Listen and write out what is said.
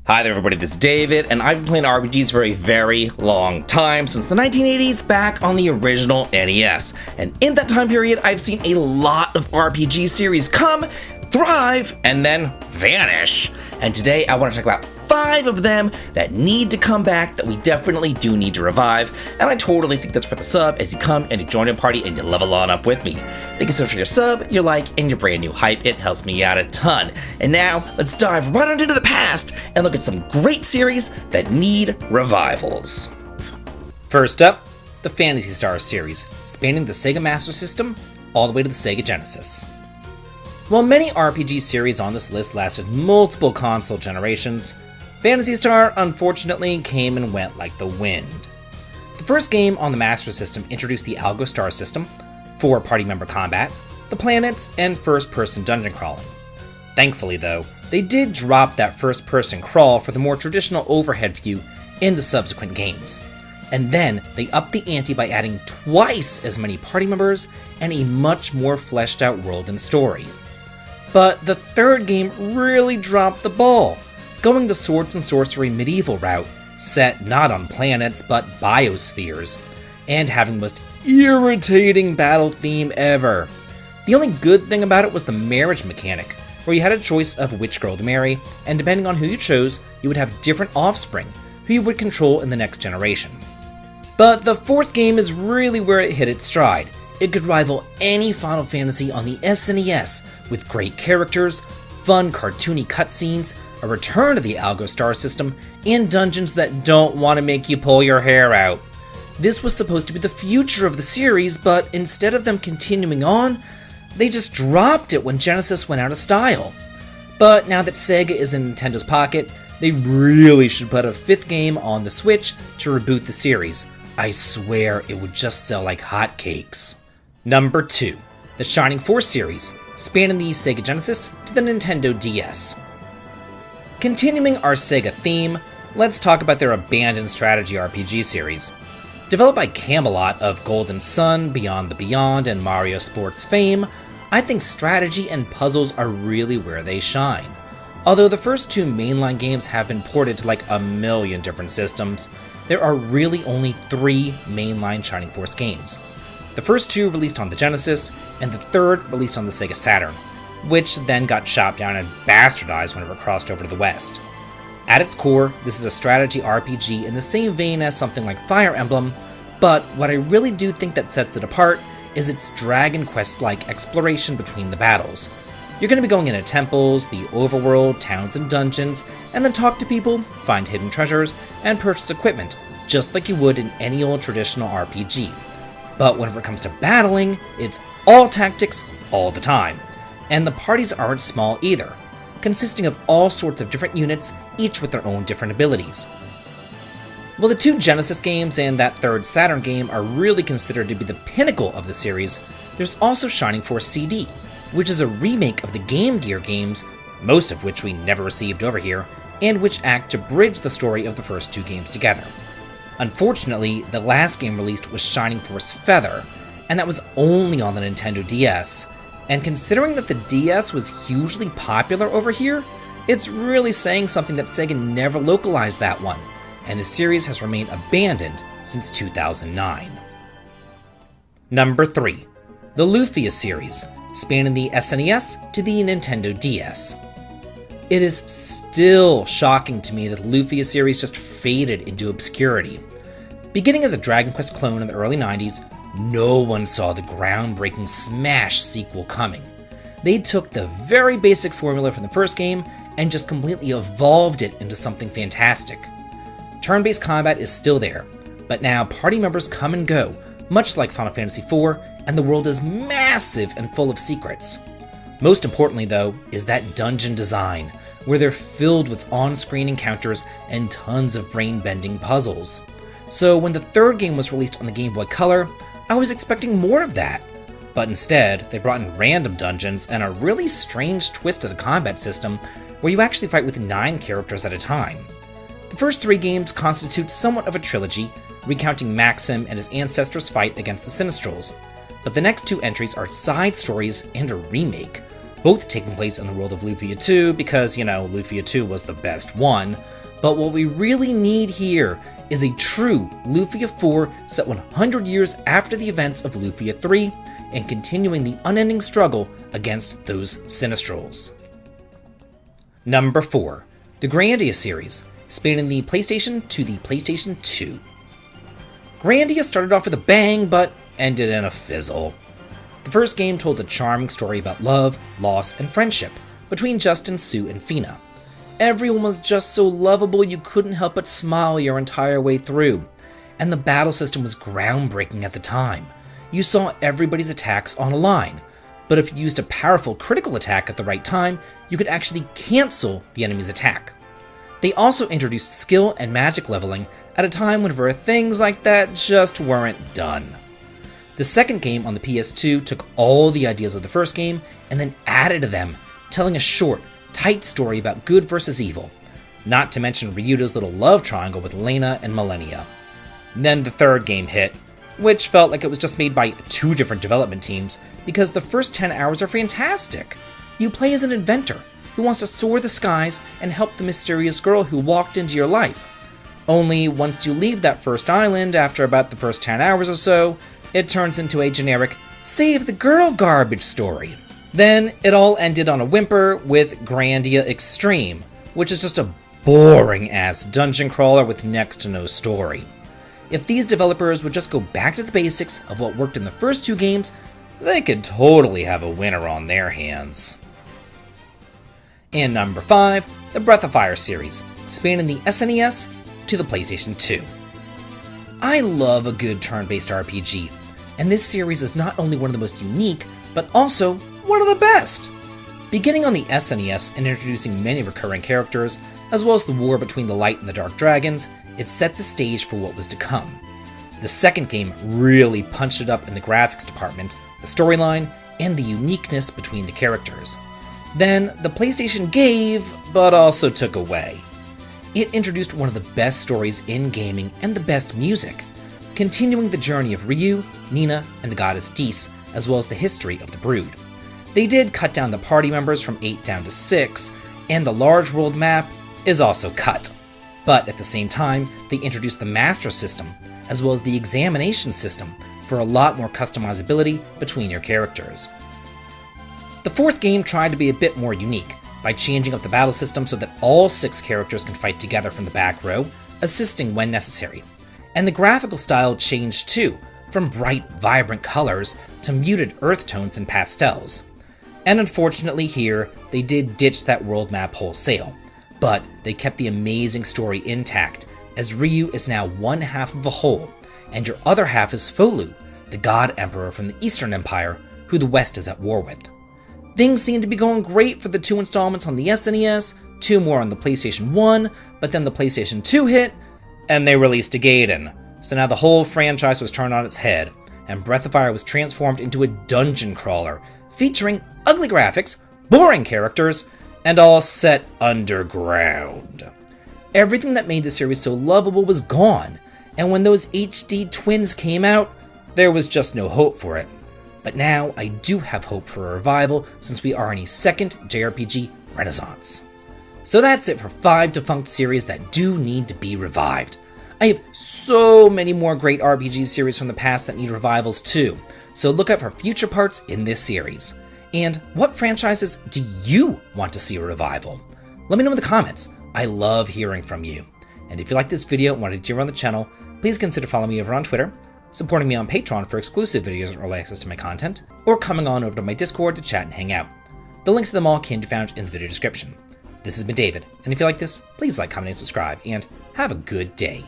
Hi there everybody, this is David, and I've been playing RPGs for a very long time, since the 1980s back on the original NES. And in that time period, I've seen a lot of RPG series come, thrive, and then vanish. And today I want to talk about 5 of them that need to come back that we definitely do need to revive, and I totally think that's worth a sub as you come and you join a party and you level on up with me. Thank you so much for your sub, your like, and your brand new hype. It helps me out a ton. And now, let's dive right on into the past and look at some great series that need revivals. First up, the Phantasy Star series, spanning the Sega Master System all the way to the Sega Genesis. While many RPG series on this list lasted multiple console generations, Phantasy Star unfortunately came and went like the wind. The first game on the Master System introduced the Algo Star system, 4 party member combat, the planets, and first-person dungeon crawling. Thankfully though, they did drop that first-person crawl for the more traditional overhead view in the subsequent games. And then they upped the ante by adding twice as many party members and a much more fleshed out world and story. But the third game really dropped the ball, going the swords and sorcery medieval route, set not on planets but biospheres, and having the most irritating battle theme ever. The only good thing about it was the marriage mechanic, where you had a choice of which girl to marry, and depending on who you chose, you would have different offspring, who you would control in the next generation. But the fourth game is really where it hit its stride. It could rival any Final Fantasy on the SNES, with great characters, fun cartoony cutscenes, a return to the Algo Star system, and dungeons that don't want to make you pull your hair out. This was supposed to be the future of the series, but instead of them continuing on, they just dropped it when Genesis went out of style. But now that Sega is in Nintendo's pocket, they really should put a 5th game on the Switch to reboot the series. I swear it would just sell like hotcakes. Number 2, the Shining Force series, spanning the Sega Genesis to the Nintendo DS. Continuing our Sega theme, let's talk about their abandoned strategy RPG series. Developed by Camelot of Golden Sun, Beyond the Beyond, and Mario Sports fame, I think strategy and puzzles are really where they shine. Although the first 2 mainline games have been ported to like a million different systems, there are really only 3 mainline Shining Force games. The first 2 released on the Genesis, and the third released on the Sega Saturn, which then got chopped down and bastardized whenever it crossed over to the West. At its core, this is a strategy RPG in the same vein as something like Fire Emblem, but what I really do think that sets it apart is its Dragon Quest-like exploration between the battles. You're going to be going into temples, the overworld, towns and dungeons, and then talk to people, find hidden treasures, and purchase equipment, just like you would in any old traditional RPG. But whenever it comes to battling, it's all tactics all the time. And the parties aren't small either, consisting of all sorts of different units, each with their own different abilities. While the 2 Genesis games and that 3rd Saturn game are really considered to be the pinnacle of the series, there's also Shining Force CD, which is a remake of the Game Gear games, most of which we never received over here, and which act to bridge the story of the first 2 games together. Unfortunately, the last game released was Shining Force Feather, and that was only on the Nintendo DS, and considering that the DS was hugely popular over here, it's really saying something that Sega never localized that one, and the series has remained abandoned since 2009. Number 3, the Lufia series, spanning the SNES to the Nintendo DS. It is still shocking to me that the Lufia series just faded into obscurity. Beginning as a Dragon Quest clone in the early 90s, no one saw the groundbreaking Smash sequel coming. They took the very basic formula from the first game and just completely evolved it into something fantastic. Turn-based combat is still there, but now party members come and go, much like Final Fantasy IV, and the world is massive and full of secrets. Most importantly though, is that dungeon design, where they're filled with on-screen encounters and tons of brain-bending puzzles. So when the 3rd game was released on the Game Boy Color, I was expecting more of that. But instead, they brought in random dungeons and a really strange twist to the combat system, where you actually fight with 9 characters at a time. The first 3 games constitute somewhat of a trilogy, recounting Maxim and his ancestors' fight against the Sinistrals. But the next 2 entries are side stories and a remake, both taking place in the world of Lufia 2 because, Lufia 2 was the best one, But what we really need here is a true Lufia 4 set 100 years after the events of Lufia 3 and continuing the unending struggle against those Sinistrals. Number 4. The Grandia series, spanning the PlayStation to the PlayStation 2. Grandia started off with a bang, but ended in a fizzle. The first game told a charming story about love, loss, and friendship between Justin, Sue, and Fina. Everyone was just so lovable you couldn't help but smile your entire way through. And the battle system was groundbreaking at the time. You saw everybody's attacks on a line, but if you used a powerful critical attack at the right time, you could actually cancel the enemy's attack. They also introduced skill and magic leveling at a time whenever things like that just weren't done. The second game on the PS2 took all the ideas of the first game and then added to them, telling a short, tight story about good versus evil, not to mention Ryuta's little love triangle with Lena and Millennia. Then the third game hit, which felt like it was just made by 2 different development teams because the first 10 hours are fantastic. You play as an inventor who wants to soar the skies and help the mysterious girl who walked into your life. Only once you leave that first island after about the first 10 hours or so, it turns into a generic save the girl garbage story. Then it all ended on a whimper with Grandia Extreme, which is just a boring ass dungeon crawler with next to no story. If these developers would just go back to the basics of what worked in the first 2 games, they could totally have a winner on their hands. And number 5, the Breath of Fire series, spanning the SNES to the PlayStation 2. I love a good turn-based RPG, and this series is not only one of the most unique, but also one of the best. Beginning on the SNES and introducing many recurring characters, as well as the war between the Light and the Dark Dragons, it set the stage for what was to come. The second game really punched it up in the graphics department, the storyline, and the uniqueness between the characters. Then, the PlayStation gave, but also took away. It introduced one of the best stories in gaming and the best music, continuing the journey of Ryu, Nina, and the goddess Dis, as well as the history of the Brood. They did cut down the party members from 8 down to 6, and the large world map is also cut. But at the same time, they introduced the Master System, as well as the Examination System, for a lot more customizability between your characters. The fourth game tried to be a bit more unique, by changing up the battle system so that all 6 characters can fight together from the back row, assisting when necessary. And the graphical style changed too, from bright, vibrant colors to muted earth tones and pastels. And unfortunately here, they did ditch that world map wholesale, but they kept the amazing story intact, as Ryu is now one half of a whole, and your other half is Folu, the God Emperor from the Eastern Empire, who the West is at war with. Things seem to be going great for the 2 installments on the SNES, 2 more on the PlayStation 1, but then the PlayStation 2 hit, and they released a Gaiden. So now the whole franchise was turned on its head, and Breath of Fire was transformed into a dungeon crawler, featuring ugly graphics, boring characters, and all set underground. Everything that made the series so lovable was gone, and when those HD twins came out, there was just no hope for it. But now I do have hope for a revival since we are in a second JRPG renaissance. So that's it for 5 defunct series that do need to be revived. I have so many more great RPG series from the past that need revivals too, so look out for future parts in this series. And what franchises do you want to see a revival? Let me know in the comments. I love hearing from you. And if you like this video and want to cheer on the channel, please consider following me over on Twitter, supporting me on Patreon for exclusive videos and early access to my content, or coming on over to my Discord to chat and hang out. The links to them all can be found in the video description. This has been David, and if you like this, please like, comment, and subscribe, and have a good day.